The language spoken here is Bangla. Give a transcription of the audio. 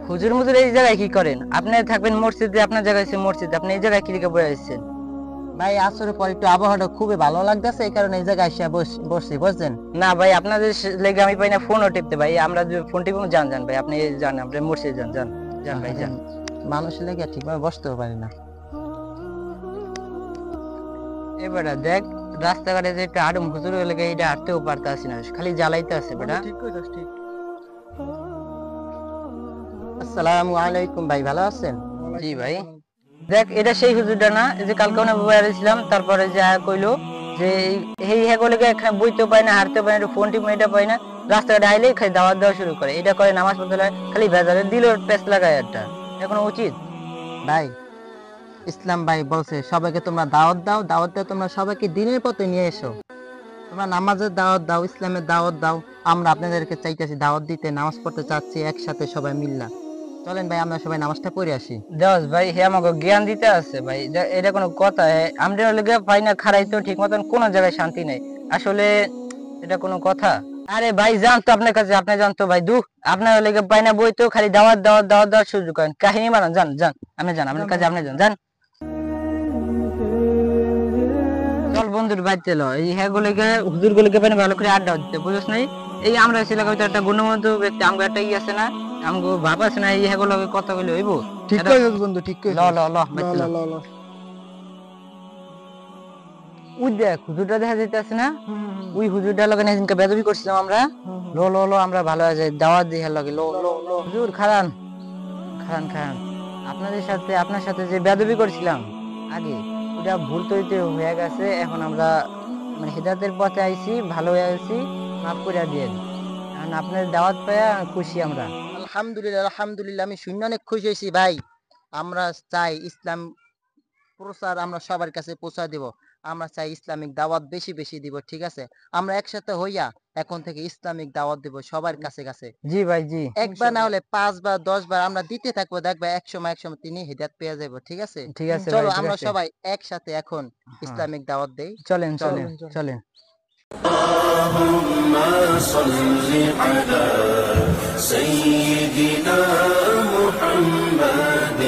হুজুর মুজুর এই জায়গায় কি করেন? আপনি থাকবেন মসজিদে, আপনার জায়গায় হচ্ছে মসজিদ, আপনি এই জায়গায় কি লিখে বসে আছেন? ভাই আসরের পর একটু আবহাওয়াটা খুবই ভালো লাগতেছে, এই কারণে এই জায়গায় এসে বসছি, বুঝছেন? না ভাই, আপনাদের লেগে আমি পাই না ফোনও টিপতে ভাই। আমরা যদি ফোন টিপবো, যান যান ভাই, আপনি যান, আপনি মসজিদ যান, যান যান ভাই যান। মানুষের লেগে ঠিকভাবে বসতেও পারি না। এবারে দেখ, রাস্তাঘাটে যে একটা আডম হুজুর লেগে এটা হাঁটতেও পারতাছি না, খালি জ্বালাইতে আছে বেটা। ঠিক কইছস, ঠিক। আসসালামু আলাইকুম ভাই, ভালো আছেন? জি ভাই। দেখ, এটা সেই হুজুরটা না এই যে কালকে ওনে বয়াছিলাম, তারপরে যে কইলো যে এই হেগোলেগে এখানে বইতে পায় না, হাঁটতে পায় না, ফোন টিপ এটা পায় না, রাস্তাঘাটে আইলেই খালি দাওয়াত দেওয়া শুরু করে, এটা করে নামাজ পড়তে লাগে, খালি ভেজালে দিল পেস লাগায় একটা। এখন উচিত? ভাই, ইসলাম ভাই বলছে সবাইকে তোমরা দাওয়াত দাও, দাওয়াত দাও, তোমরা সবাইকে দিনের পথে নিয়ে এসো। তোমরা নামাজের দাওয়াত দাও, ইসলামের দাওয়াত দাও। আমরা আপনাদেরকে চাইতেছি দাওয়াত দিতে, নামাজ পড়তে চাচ্ছি একসাথে সবাই মিল্লা। চলেন ভাই, আমরা সবাই নামাজটা পড়ে আসি। দেওয়াস ভাই, হে আমাকে জ্ঞান দিতে আছে ভাই, এটা কোনো কথা? আমরা লেগে পাই না খারাই তো ঠিক মতন, কোনো জায়গায় শান্তি নেই আসলে, এটা কোনো কথা? আরে ভাই যান তো আপনার কাছে, আপনি জান তো ভাই, আপনার লেগে পাই না বই তো, খালি দাওয়াত দাওয়াত দাওয়াত দেওয়ার সুযোগ করেন, কাহিনী বানান, যান যান, আপনি যান আপনার কাছে, আপনি যান যান। চল বন্ধুর বাড়িতে লো, এই হ্যাঁ গুলিকে হুজুর গুলিকে পাই না ভালো করে আড্ডা দিতে, বুঝছ নাই? এই আমরা ছেলেকে হয়তো একটা গুণমত ব্যক্তি, আমগো একটা ই আছে না, আমগো ভাব আছে না, এই হ্যাঁ গুলোকে কথা বলে হইব? ঠিক কইছস বন্ধু, ঠিক কইছস। ল ল ল বাড়িতে ল। ওই দেখ হুজুরটা দেখা যাইতেছে না, ওই হুজুরটার লগে না সেদিনকে বেদবি করছিলাম আমরা। লো লো লো, আমরা ভালো আছে দাওয়াত দিয়ে লগে, লো লো লো। হুজুর খারান খারান খারান, আপনার সাথে যে বেদবি করছিলাম আগে, ওটা ভুল তৈরিতে হয়ে গেছে, এখন আমরা মানে হিদায়াতের পথে আইছি, ভালো হয়ে আছি, মাফ করে দিয়েন। এখন আপনার দাওয়াত পাইয়া খুশি আমরা। আলহামদুলিল্লাহ, আলহামদুলিল্লাহ, আমি শুনে অনেক খুশি হয়েছি ভাই। আমরা চাই ইসলাম প্রচার আমরা সবার কাছে পৌঁছা দিব। আমরা চাই ইসলামিক দাওয়াত বেশি বেশি দিব, ঠিক আছে? আমরা একসাথে হইয়া এখন থেকে ইসলামিক দাওয়াত দিব সবার কাছে কাছে। জি ভাই জি। একবার না হলে 5 বার 10 বার আমরা দিতে থাকবো, দেখবে একসময় একসময় তিনি হিদায়াত পেয়ে যাবো, ঠিক আছে? ঠিক আছে চলো ভাই, ঠিক আমরা আছে। সবাই একসাথে এখন হ্যাঁ, ইসলামিক দাওয়াত দেই। চলেন চলো। চলেন চলেন। اللهم صل على سيدنا محمد